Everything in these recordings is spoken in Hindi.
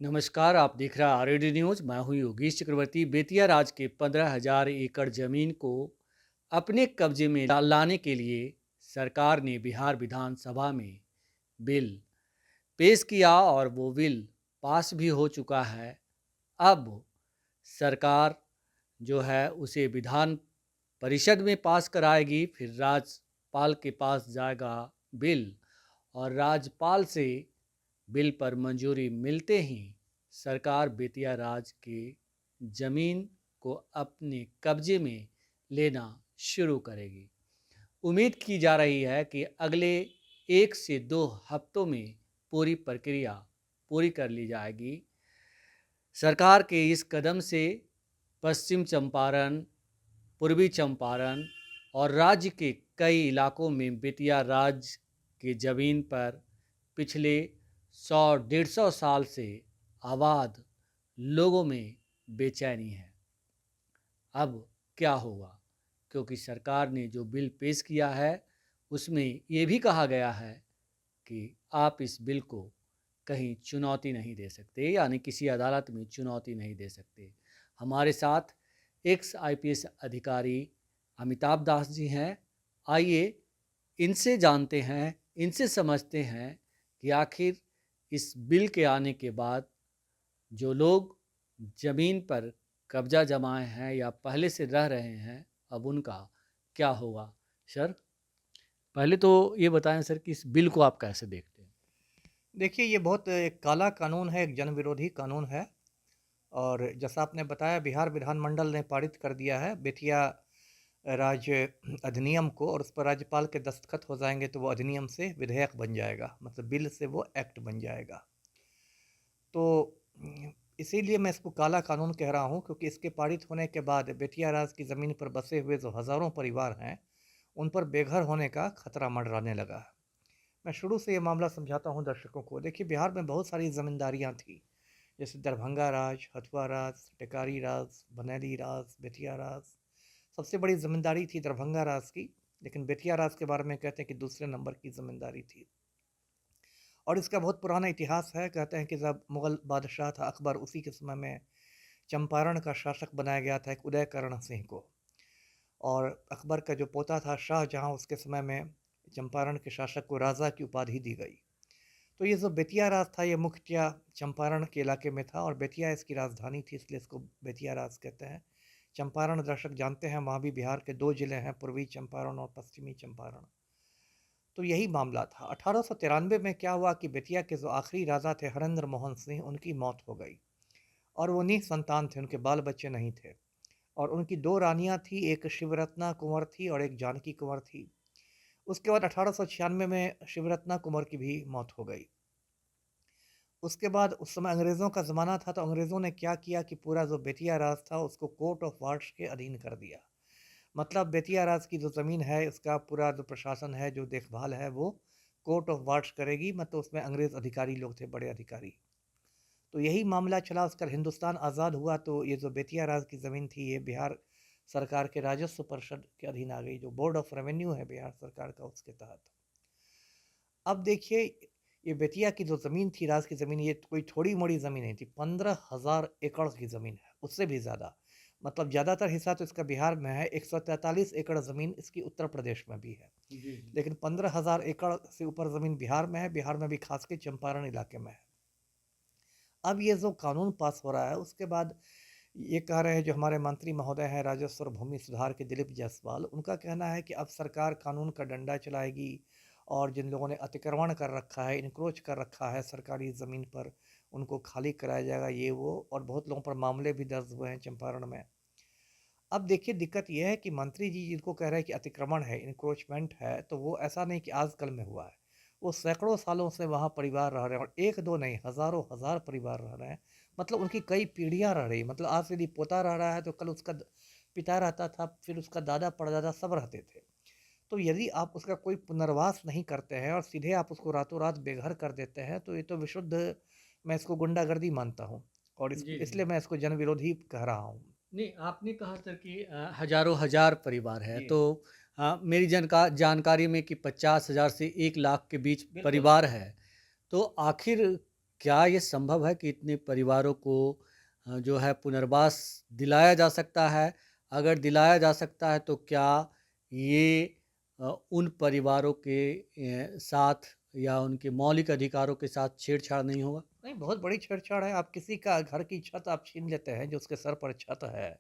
नमस्कार, आप देख रहे हैं आरएडी न्यूज। मैं हूं योगेश चक्रवर्ती। बेतिया राज के 15,000 एकड़ जमीन को अपने कब्जे में लाने के लिए सरकार ने बिहार विधानसभा में बिल पेश किया और वो बिल पास भी हो चुका है। अब सरकार जो है उसे विधान परिषद में पास कराएगी, फिर राज्यपाल के पास जाएगा बिल, और राज्यपाल से बिल पर मंजूरी मिलते ही सरकार बेतिया राज के जमीन को अपने कब्जे में लेना शुरू करेगी। उम्मीद की जा रही है कि अगले 1 से 2 हफ्तों में पूरी प्रक्रिया पूरी कर ली जाएगी। सरकार के इस कदम से पश्चिम चंपारण, पूर्वी चंपारण और राज्य के कई इलाकों में बेतिया राज के ज़मीन पर पिछले 100-150 साल से आबाद लोगों में बेचैनी है। अब क्या होगा? क्योंकि सरकार ने जो बिल पेश किया है उसमें ये भी कहा गया है कि आप इस बिल को कहीं चुनौती नहीं दे सकते, यानी किसी अदालत में चुनौती नहीं दे सकते। हमारे साथ एक्स आईपीएस अधिकारी अमिताभ दास जी हैं। आइए इनसे जानते हैं, इनसे समझते हैं कि आखिर इस बिल के आने के बाद जो लोग ज़मीन पर कब्जा जमाए हैं या पहले से रह रहे हैं, अब उनका क्या होगा। सर, पहले तो ये बताएं सर कि इस बिल को आप कैसे देखते हैं। देखिए, ये बहुत एक काला कानून है, एक जनविरोधी कानून है। और जैसा आपने बताया, बिहार विधानमंडल ने पारित कर दिया है बेतिया राज्य अधिनियम को, और उस पर राज्यपाल के दस्तखत हो जाएंगे तो वो अधिनियम से विधेयक बन जाएगा, मतलब बिल से वो एक्ट बन जाएगा। तो इसीलिए मैं इसको काला कानून कह रहा हूँ, क्योंकि इसके पारित होने के बाद बेतिया राज की ज़मीन पर बसे हुए जो हज़ारों परिवार हैं, उन पर बेघर होने का खतरा मंडराने लगा है। मैं शुरू से ये मामला समझाता हूँ दर्शकों को। देखिए, बिहार में बहुत सारी ज़मींदारियाँ थी, जैसे दरभंगा राज, हथुआ राज, टेकारी राज, बनेली राज, बेतिया राज। सबसे बड़ी ज़मींदारी थी दरभंगा राज की, लेकिन बेतिया राज के बारे में कहते हैं कि दूसरे नंबर की ज़मींदारी थी। और इसका बहुत पुराना इतिहास है। कहते हैं कि जब मुग़ल बादशाह था अकबर, उसी के समय में चंपारण का शासक बनाया गया था एक उदयकरण सिंह को। और अकबर का जो पोता था शाहजहाँ, उसके समय में चंपारण के शासक को राजा की उपाधि दी गई। तो ये जो बेतिया राज था, ये मुख्यतः चंपारण के इलाके में था, और बेतिया इसकी राजधानी थी, इसलिए इसको बेतिया राज कहते हैं। चंपारण दर्शक जानते हैं, वहाँ भी बिहार के 2 जिले हैं, पूर्वी चंपारण और पश्चिमी चंपारण। तो यही मामला था। 1893 में क्या हुआ कि बेतिया के जो आखिरी राजा थे हरेंद्र मोहन सिंह, उनकी मौत हो गई। और वो निसंतान थे, उनके बाल बच्चे नहीं थे। और उनकी 2 रानियाँ थी, एक शिवरत्ना कुंवर थी और एक जानकी कुंवर थी। उसके बाद 1896 में शिवरत्ना कुंवर की भी मौत हो गई। उसके बाद उस समय अंग्रेज़ों का ज़माना था, तो अंग्रेज़ों ने क्या किया कि पूरा जो बेतिया राज था उसको कोर्ट ऑफ वार्ड्स के अधीन कर दिया। मतलब बेतिया राज की जो ज़मीन है, उसका पूरा जो प्रशासन है, जो देखभाल है, वो कोर्ट ऑफ वार्ड्स करेगी। मतलब उसमें अंग्रेज़ अधिकारी लोग थे, बड़े अधिकारी। तो यही मामला चला। उसका हिंदुस्तान आज़ाद हुआ तो ये जो बेतिया राज की ज़मीन थी, ये बिहार सरकार के राजस्व परिषद के अधीन आ गई, जो बोर्ड ऑफ रेवेन्यू है बिहार सरकार का, उसके तहत। अब देखिए, ये बेतिया की जो ज़मीन थी, राज की ज़मीन, ये कोई थोड़ी मोड़ी ज़मीन नहीं थी। 15,000 एकड़ की ज़मीन है, उससे भी ज़्यादा। मतलब ज़्यादातर हिस्सा तो इसका बिहार में है। 143 एकड़ ज़मीन इसकी उत्तर प्रदेश में भी है, जी जी। लेकिन 15,000 एकड़ से ऊपर ज़मीन बिहार में है। बिहार में भी खास के चंपारण इलाके में है। अब ये जो कानून पास हो रहा है, उसके बाद ये कह रहे हैं जो हमारे मंत्री महोदय हैं राजस्व और भूमि सुधार के, दिलीप जायसवाल, उनका कहना है कि अब सरकार कानून का डंडा चलाएगी, और जिन लोगों ने अतिक्रमण कर रखा है, इनक्रोच कर रखा है सरकारी ज़मीन पर, उनको खाली कराया जाएगा, ये वो। और बहुत लोगों पर मामले भी दर्ज हुए हैं चंपारण में। अब देखिए, दिक्कत यह है कि मंत्री जी जिनको कह रहे हैं कि अतिक्रमण है, इनक्रोचमेंट है, तो वो ऐसा नहीं कि आजकल में हुआ है। वो सैकड़ों सालों से वहाँ परिवार रह रहे हैं, और एक दो नहीं, हज़ारों हज़ार परिवार रह रहे हैं। मतलब उनकी कई पीढ़ियाँ रह रही। मतलब आज यदि पोता रह रहा है तो कल उसका पिता रहता था, फिर उसका दादा परदादा सब रहते थे। तो यदि आप उसका कोई पुनर्वास नहीं करते हैं और सीधे आप उसको रातों रात बेघर कर देते हैं, तो ये तो विशुद्ध, मैं इसको गुंडागर्दी मानता हूँ। और जी जी। इसलिए मैं इसको जनविरोधी कह रहा हूँ। नहीं, आपने कहा सर कि हजारों हजार परिवार है, जी, तो मेरी जानकारी में कि 50,000 से 1 लाख के बीच बिल्कुल। परिवार है। तो आखिर क्या ये संभव है कि इतने परिवारों को जो है पुनर्वास दिलाया जा सकता है? अगर दिलाया जा सकता है तो क्या ये उन परिवारों के साथ या उनके मौलिक अधिकारों के साथ छेड़छाड़ नहीं होगा? नहीं, बहुत बड़ी छेड़छाड़ है। आप किसी का घर की छत आप छीन लेते हैं, जो उसके सर पर छत है,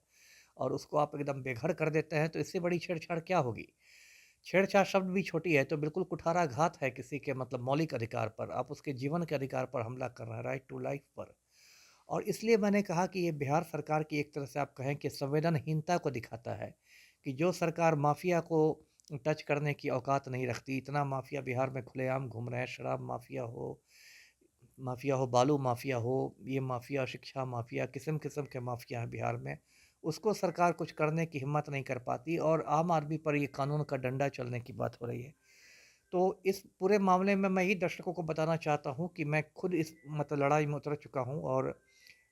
और उसको आप एकदम बेघर कर देते हैं, तो इससे बड़ी छेड़छाड़ क्या होगी? छेड़छाड़ शब्द भी छोटी है, तो बिल्कुल कुठाराघात है किसी के मतलब मौलिक अधिकार पर। आप उसके जीवन के अधिकार पर हमला कर रहे हैं, राइट टू लाइफ पर। और इसलिए मैंने कहा कि ये बिहार सरकार की एक तरह से आप कहें कि संवेदनहीनता को दिखाता है, कि जो सरकार माफिया को टच करने की औकात नहीं रखती, इतना माफिया बिहार में खुलेआम घूम रहे हैं, शराब माफिया हो, बालू माफिया हो, ये माफिया, शिक्षा माफिया, किस्म-किस्म के माफिया हैं बिहार में। उसको सरकार कुछ करने की हिम्मत नहीं कर पाती, और आम आदमी पर ये कानून का डंडा चलने की बात हो रही है। तो इस पूरे मामले में मैं यही दर्शकों को बताना चाहता हूँ कि मैं खुद इस मतलब लड़ाई में उतर चुका हूँ, और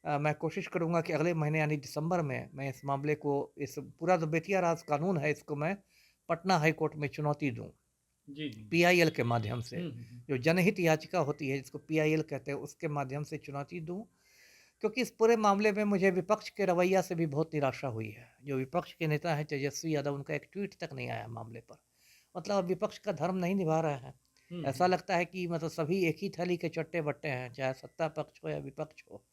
मैं कोशिश करूँगा कि अगले महीने यानी दिसंबर में मैं इस मामले को, इस पूरा जो बेतिया राज कानून है, इसको मैं पटना हाई कोर्ट में चुनौती दूँ। जी, जी। पीआईएल के माध्यम से, हुँ। जो जनहित याचिका होती है जिसको पीआईएल कहते हैं, उसके माध्यम से चुनौती दूँ। क्योंकि इस पूरे मामले में मुझे विपक्ष के रवैया से भी बहुत निराशा हुई है। जो विपक्ष के नेता हैं तेजस्वी यादव, उनका एक ट्वीट तक नहीं आया मामले पर। मतलब अब विपक्ष का धर्म नहीं निभा रहे हैं। ऐसा लगता है कि मतलब सभी एक ही थाली के चट्टे-बट्टे हैं, चाहे सत्ता पक्ष हो या विपक्ष हो।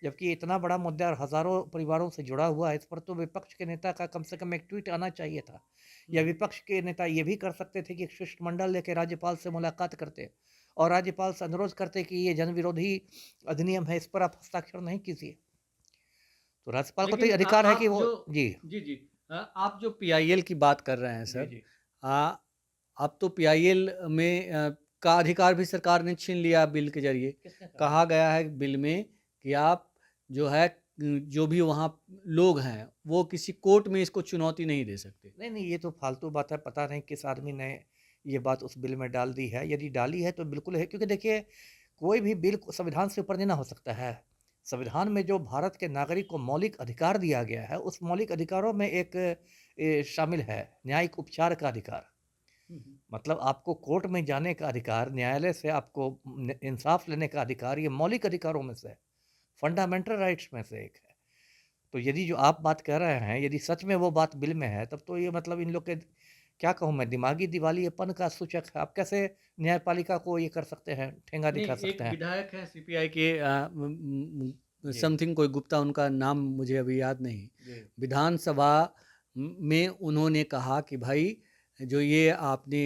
जबकि इतना बड़ा मुद्दा और हज़ारों परिवारों से जुड़ा हुआ है, इस पर तो विपक्ष के नेता का कम से कम एक ट्वीट आना चाहिए था। या विपक्ष के नेता ये भी कर सकते थे कि एक शिष्टमंडल लेके राज्यपाल से मुलाकात करते, और राज्यपाल से अनुरोध करते कि ये जन विरोधी अधिनियम है, इस पर आप हस्ताक्षर नहीं कीजिए। तो राज्यपाल को तो लेकिन ये अधिकार है कि आप वो। जो जी। जी, जी। आप जो पीआईएल की बात कर रहे हैं जी, सर, जी। अ, अब तो पीआईएल में का अधिकार भी सरकार ने छीन लिया बिल के ज़रिए। किसने कहा? कहा गया है बिल में कि आप जो है जो भी वहाँ लोग हैं, वो किसी कोर्ट में इसको चुनौती नहीं दे सकते। नहीं, नहीं, ये तो फालतू बात है। पता नहीं किस आदमी ने ये बात उस बिल में डाल दी है। यदि डाली है तो बिल्कुल है, क्योंकि देखिए, कोई भी बिल संविधान से ऊपर नहीं ना हो सकता है। संविधान में जो भारत के नागरिक को मौलिक अधिकार दिया गया है, उस मौलिक अधिकारों में एक शामिल है न्यायिक उपचार का अधिकार। हुँ, हुँ। मतलब आपको कोर्ट में जाने का अधिकार, न्यायालय से आपको इंसाफ लेने का अधिकार, ये मौलिक अधिकारों में से है, फंडामेंटल राइट्स में से एक है। तो यदि जो आप बात कह रहे हैं, यदि सच में वो बात बिल में है, तब तो ये मतलब इन लोग के, क्या कहूँ मैं, दिमागी दिवालियेपन का सूचक है। आप कैसे न्यायपालिका को ये कर सकते हैं, ठेंगा नहीं, दिखा एक सकते हैं? विधायक है सीपीआई के जी, समथिंग कोई गुप्ता उनका नाम मुझे अभी याद नहीं। जी। विधानसभा में उन्होंने कहा कि भाई जो ये आपने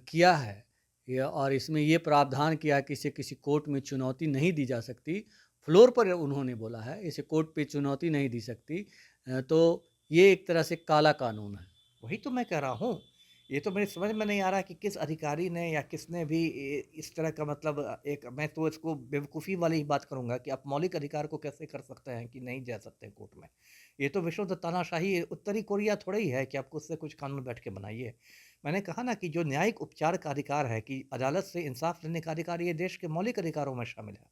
किया है ये और इसमें ये प्रावधान किया कि इसे किसी कोर्ट में चुनौती नहीं दी जा सकती। फ्लोर पर उन्होंने बोला है इसे कोर्ट पे चुनौती नहीं दी सकती। तो ये एक तरह से काला कानून है। वही तो मैं कह रहा हूँ। ये तो मेरी समझ में नहीं आ रहा कि किस अधिकारी ने या किसने भी इस तरह का मतलब एक, मैं तो इसको बेवकूफ़ी वाली ही बात करूँगा कि आप मौलिक अधिकार को कैसे कर सकते हैं कि नहीं जा सकते कोर्ट में। ये तो विश्व तानाशाही उत्तरी कोरिया थोड़ा ही है कि आपको उससे कुछ कानून बैठ के बनाइए। मैंने कहा ना कि जो न्यायिक उपचार का अधिकार है, कि अदालत से इंसाफ लेने का अधिकार, ये देश के मौलिक अधिकारों में शामिल है।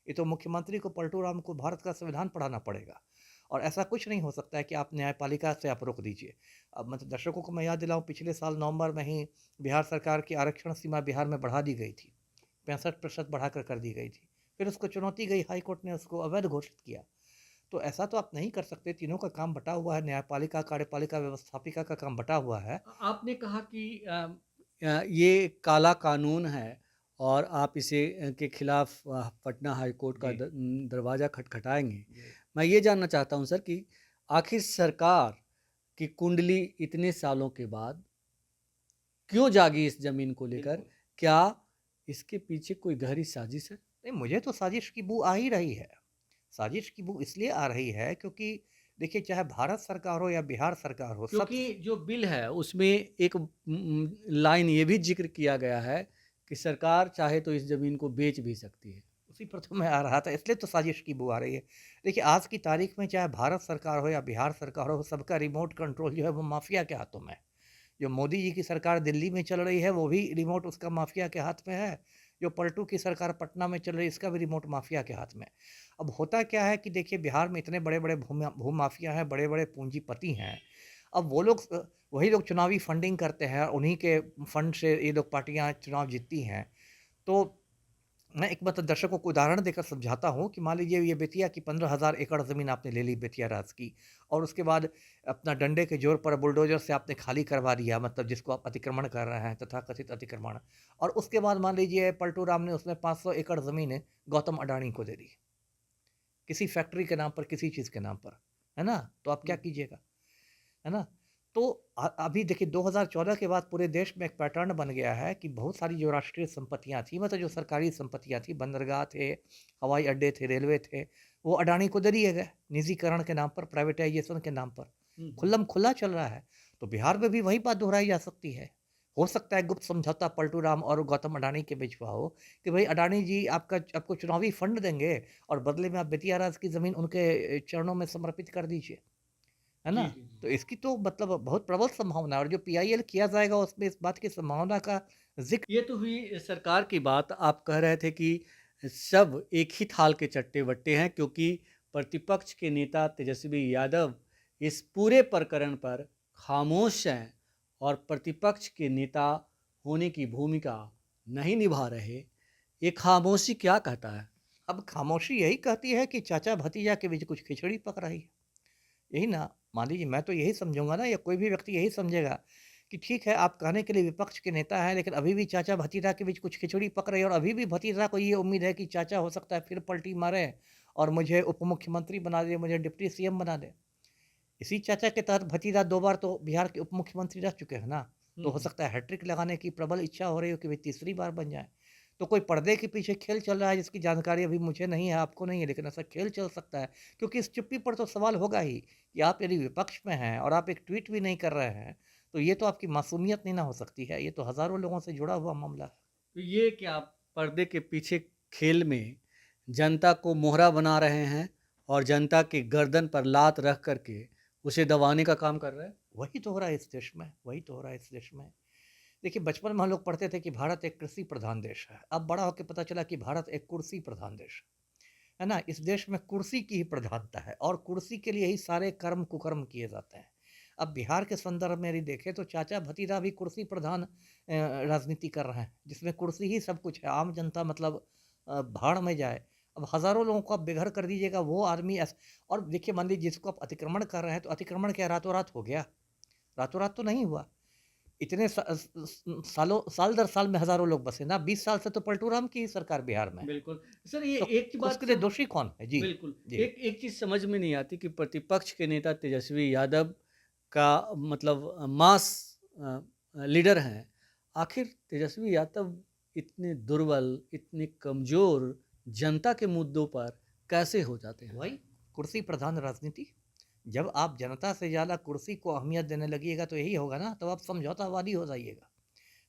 ये तो मुख्यमंत्री को, पलटू राम को भारत का संविधान पढ़ाना पड़ेगा। और ऐसा कुछ नहीं हो सकता है कि आप न्यायपालिका से आप रोक दीजिए। अब मतलब दर्शकों को मैं याद दिलाऊँ, पिछले साल नवंबर में ही बिहार सरकार की आरक्षण सीमा बिहार में बढ़ा दी गई थी। 65% बढ़ाकर कर दी गई थी। फिर उसको चुनौती गई, हाई कोर्ट ने उसको अवैध घोषित किया। तो ऐसा तो आप नहीं कर सकते, तीनों का काम बँटा हुआ है, न्यायपालिका, कार्यपालिका, व्यवस्थापिका का काम बँटा हुआ है। आपने कहा कि ये काला कानून है और आप इसे के खिलाफ पटना हाई कोर्ट का जी, दरवाज़ा खटखटाएँगे। जी, मैं ये जानना चाहता हूँ सर कि आखिर सरकार की कुंडली इतने सालों के बाद क्यों जागी इस ज़मीन को लेकर? बिल्कुल। क्या इसके पीछे कोई गहरी साज़िश है? नहीं, मुझे तो साजिश की बू आ ही रही है। साजिश की बू इसलिए आ रही है क्योंकि देखिए, चाहे भारत सरकार हो या बिहार सरकार हो, सब। क्योंकि जो बिल है उसमें एक लाइन ये भी ज़िक्र किया गया है कि सरकार चाहे तो इस ज़मीन को बेच भी सकती है। उसी पर तो मैं आ रहा था, इसलिए तो साजिश की बू आ रही है। देखिए, आज की तारीख में चाहे भारत सरकार हो या बिहार सरकार हो, सबका रिमोट कंट्रोल जो है वो माफिया के हाथों में है। जो मोदी जी की सरकार दिल्ली में चल रही है, वो भी रिमोट उसका माफिया के हाथ में है। जो पलटू की सरकार पटना में चल रही है, इसका भी रिमोट माफिया के हाथ में है। अब होता क्या है कि देखिए, बिहार में इतने बड़े-बड़े भूमाफिया हैं, बड़े-बड़े पूंजीपति हैं। अब वो लोग वही लोग चुनावी फंडिंग करते हैं, उन्हीं के फंड से ये लोग पार्टियाँ चुनाव जीतती हैं। तो मैं एक मतलब दर्शकों को उदाहरण देकर समझाता हूँ कि मान लीजिए ये बेतिया की 15,000 एकड़ ज़मीन आपने ले ली बेतिया राज की और उसके बाद अपना डंडे के जोर पर बुलडोज़र से आपने खाली करवा दिया मतलब जिसको आप अतिक्रमण कर रहे हैं तथाकथित अतिक्रमण और उसके बाद मान लीजिए पलटू राम ने उसमें 500 एकड़ ज़मीन गौतम अडानी को दे दी किसी फैक्ट्री के नाम पर किसी चीज़ के नाम पर है ना तो आप क्या कीजिएगा है ना? तो अभी देखिए 2014 के बाद पूरे देश में एक पैटर्न बन गया है कि बहुत सारी जो राष्ट्रीय संपत्तियाँ थी मतलब जो सरकारी संपत्तियाँ थी, बंदरगाह थे, हवाई अड्डे थे, रेलवे थे, वो अडानी को दे दिए गए, निजीकरण के नाम पर, प्राइवेटाइजेशन के नाम पर। खुल्लम-खुल्ला चल रहा है। तो बिहार में भी वही बात दोहराई जा सकती है। हो सकता है गुप्त समझौता पलटू राम और गौतम अडानी के बीच हुआ हो कि भई अडानी जी आपको चुनावी फंड देंगे और बदले में आप बेतिया राज की ज़मीन उनके चरणों में समर्पित कर दीजिए। है ना? जी, जी, जी। तो इसकी तो मतलब बहुत प्रबल संभावना है और जो पीआईएल किया जाएगा उसमें इस बात की संभावना का ज़िक्र ये तो हुई सरकार की बात। आप कह रहे थे कि सब एक ही थाल के चट्टे-बट्टे हैं क्योंकि प्रतिपक्ष के नेता तेजस्वी यादव इस पूरे प्रकरण पर खामोश हैं और प्रतिपक्ष के नेता होने की भूमिका नहीं निभा रहे। ये खामोशी क्या कहता है? अब खामोशी यही कहती है कि चाचा-भतीजा के बीच कुछ खिचड़ी पक रही है। यही ना? मान लीजिए मैं तो यही समझूँगा ना या कोई भी व्यक्ति यही समझेगा कि ठीक है आप कहने के लिए विपक्ष के नेता हैं लेकिन अभी भी चाचा-भतीजा के बीच कुछ खिचड़ी पक रही है और अभी भी भतीजा को ये उम्मीद है कि चाचा हो सकता है फिर पलटी मारे और मुझे उप मुख्यमंत्री बना दे, मुझे डिप्टी सीएम बना दे। इसी चर्चा के तहत भतीजा 2 बार तो बिहार के उप मुख्यमंत्री रह चुके हैं ना, तो हो हुँ। सकता है हैट्रिक लगाने की प्रबल इच्छा हो रही हो कि वे तीसरी बार बन जाएँ। तो कोई पर्दे के पीछे खेल चल रहा है जिसकी जानकारी अभी मुझे नहीं है, आपको नहीं है, लेकिन ऐसा खेल चल सकता है। क्योंकि इस चुप्पी पर तो सवाल होगा ही कि आप यदि विपक्ष में हैं और आप एक ट्वीट भी नहीं कर रहे हैं, तो ये तो आपकी मासूमियत नहीं ना हो सकती है, ये तो हज़ारों लोगों से जुड़ा हुआ मामला है। तो ये क्या पर्दे के पीछे खेल में जनता को मोहरा बना रहे हैं और जनता की गर्दन पर लात रख करके उसे दबाने का काम कर रहे हैं? वही तो हो रहा है इस देश में, वही तो हो रहा है इस देश में। देखिए बचपन में हम लोग पढ़ते थे कि भारत एक कृषि प्रधान देश है। अब बड़ा होके पता चला कि भारत एक कुर्सी प्रधान देश है ना? इस देश में कुर्सी की ही प्रधानता है और कुर्सी के लिए ही सारे कर्म कुकर्म किए जाते हैं। अब बिहार के संदर्भ में यदि देखें तो चाचा-भतीजा भी कुर्सी प्रधान राजनीति कर रहे हैं, जिसमें कुर्सी ही सब कुछ है। आम जनता मतलब भाड़ में जाए। अब हज़ारों लोगों को आप बेघर कर दीजिएगा, वो आदमी और देखिए मान लीजिए जिसको आप अतिक्रमण कर रहे हैं, तो अतिक्रमण क्या रातों-रात हो गया? रातों-रात तो नहीं हुआ। इतने साल दर साल में हज़ारों लोग बसे ना, 20 साल से तो पलटू राम की ही सरकार बिहार में है। बिल्कुल। सर ये तो एक बात उसके लिए सम दोषी कौन है? जी, बिल्कुल। जी। एक एक चीज़ समझ में नहीं आती कि प्रतिपक्ष के नेता तेजस्वी यादव का मतलब मास लीडर हैं। आखिर तेजस्वी यादव इतने दुर्बल, इतने कमज़ोर जनता के मुद्दों पर कैसे हो जाते हैं? वही कुर्सी प्रधान राजनीति। जब आप जनता से ज़्यादा कुर्सी को अहमियत देने लगिएगा तो यही होगा ना, तब आप समझौतावादी हो जाइएगा।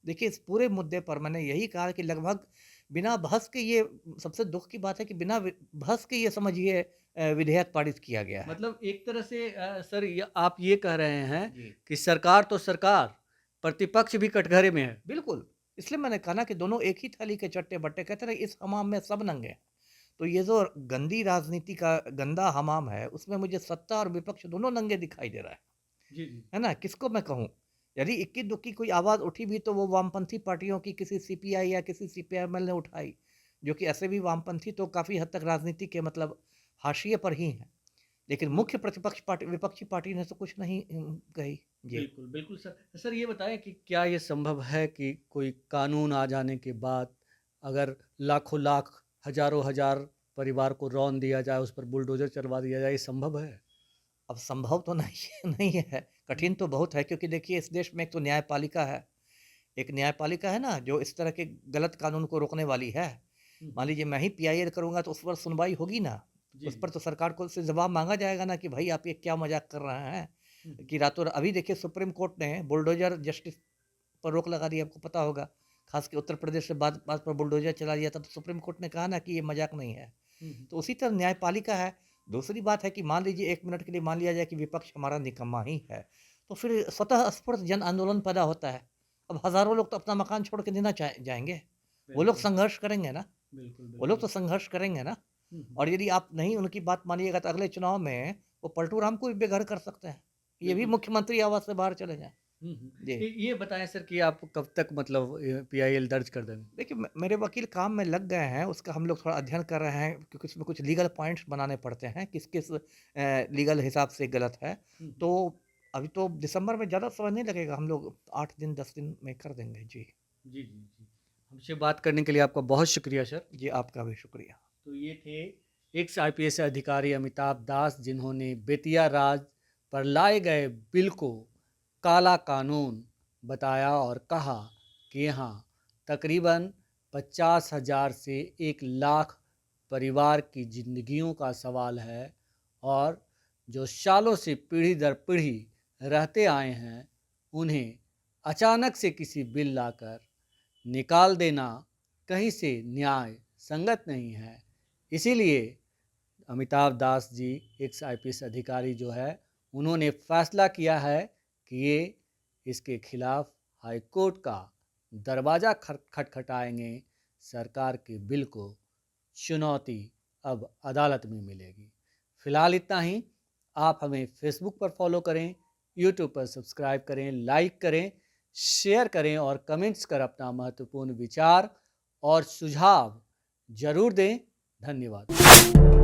देखिए इस पूरे मुद्दे पर मैंने यही कहा कि लगभग बिना बहस के ये सबसे दुःख की बात है कि बिना बहस के ये समझिए विधेयक पारित किया गया है। मतलब एक तरह से सर आप ये कह रहे हैं जी। कि सरकार तो सरकार, प्रतिपक्ष भी कटघरे में है। बिल्कुल, इसलिए मैंने कहा ना कि दोनों एक ही थाली के चट्टे-बट्टे कहते हैं ना इस हमाम में सब नंगे हैं। तो ये जो गंदी राजनीति का गंदा हमाम है, उसमें मुझे सत्ता और विपक्ष दोनों नंगे दिखाई दे रहा जी, जी। है ना? किसको मैं कहूँ? यदि इक्की-दुक्की कोई आवाज़ उठी भी तो वो वामपंथी पार्टियों की किसी सीपीआई या किसी सीपीआईएमएल ने उठाई, जो कि ऐसे भी वामपंथी तो काफ़ी हद तक राजनीति के मतलब हाशिए पर ही हैं। लेकिन हुँ। मुख्य प्रतिपक्ष पार्टी विपक्षी पार्टी ने तो कुछ नहीं कही। जी। बिल्कुल, बिल्कुल सर। सर ये बताएँ कि क्या ये संभव है कि कोई कानून आ जाने के बाद अगर लाखों लाख, हज़ारों हज़ार परिवार को रौंद दिया जाए, उस पर बुलडोज़र चलवा दिया जाए, ये संभव है? अब संभव तो नहीं नहीं है, हुँ, कठिन तो बहुत है क्योंकि देखिए इस देश में एक तो न्यायपालिका है। एक न्यायपालिका है ना जो इस तरह के गलत कानून को रोकने वाली है। हुँ, मान लीजिए मैं ही पीआईएल करूँगा तो उस पर सुनवाई होगी ना। जी, उस जी। पर तो सरकार को से जवाब माँगा जाएगा ना कि भई आप ये क्या मज़ाक कर रहे हैं? हुँ, हुँ। कि रातों अभी देखिए सुप्रीम कोर्ट ने बुलडोज़र जस्टिस पर रोक लगा दी आपको पता होगा। ख़ास के उत्तर प्रदेश से बात बात पर बुलडोज़र चला दिया था तो सुप्रीम कोर्ट ने कहा ना कि ये मज़ाक नहीं है। हुँ, हुँ। तो उसी तरह न्यायपालिका है। दूसरी बात है कि मान लीजिए 1 मिनट के लिए मान लिया जाए कि विपक्ष हमारा निकम्मा ही है, तो फिर स्वतः स्फूर्त जन आंदोलन पैदा होता है। अब हज़ारों लोग तो अपना मकान छोड़ के नहीं ना जाएँगे। वो लोग बिल्कुल, संघर्ष करेंगे ना, बिल्कुल, वो लोग बिल्कुल। तो संघर्ष करेंगे ना। हुँ, हुँ। और यदि आप नहीं उनकी बात मानिएगा तो अगले चुनाव में वो पलटू राम को भी बेघर कर सकते हैं। ये भी बिल्कुल। मुख्यमंत्री आवास से बाहर चले जाएँ। जी। ये बताएं सर कि आप कब तक मतलब पीआईएल दर्ज कर देंगे? देखिए, मेरे वकील काम में लग गए हैं, उसका हम लोग थोड़ा अध्ययन कर रहे हैं क्योंकि उसमें कुछ लीगल पॉइंट्स बनाने पड़ते हैं, किस-किस लीगल हिसाब से गलत है। तो अभी तो दिसंबर में ज़्यादा समय नहीं लगेगा, हम लोग 8 दिन 10 दिन में कर देंगे। जी। जी, जी, जी। हमसे बात करने के लिए आपका बहुत शुक्रिया सर। जी, आपका भी शुक्रिया। तो ये थे एक्स आईपीएस अधिकारी अमिताभ दास, जिन्होंने बेतिया राज पर लाए गए बिल को काला कानून बताया और कहा कि यहाँ तकरीबन 50,000 से 1 लाख परिवार की जिंदगियों का सवाल है, और जो सालों से पीढ़ी दर पीढ़ी रहते आए हैं, उन्हें अचानक से किसी बिल लाकर निकाल देना कहीं से न्याय संगत नहीं है। इसीलिए अमिताभ दास जी, एक्स आईपीएस अधिकारी जो है, उन्होंने फैसला किया है कि ये इसके खिलाफ हाई कोर्ट का दरवाज़ा खटखटाएंगे। सरकार के बिल को चुनौती अब अदालत में मिलेगी। फ़िलहाल इतना ही। आप हमें फेसबुक पर फॉलो करें, यूट्यूब पर सब्सक्राइब करें, लाइक करें, शेयर करें और कमेंट्स कर अपना महत्वपूर्ण विचार और सुझाव ज़रूर दें। धन्यवाद।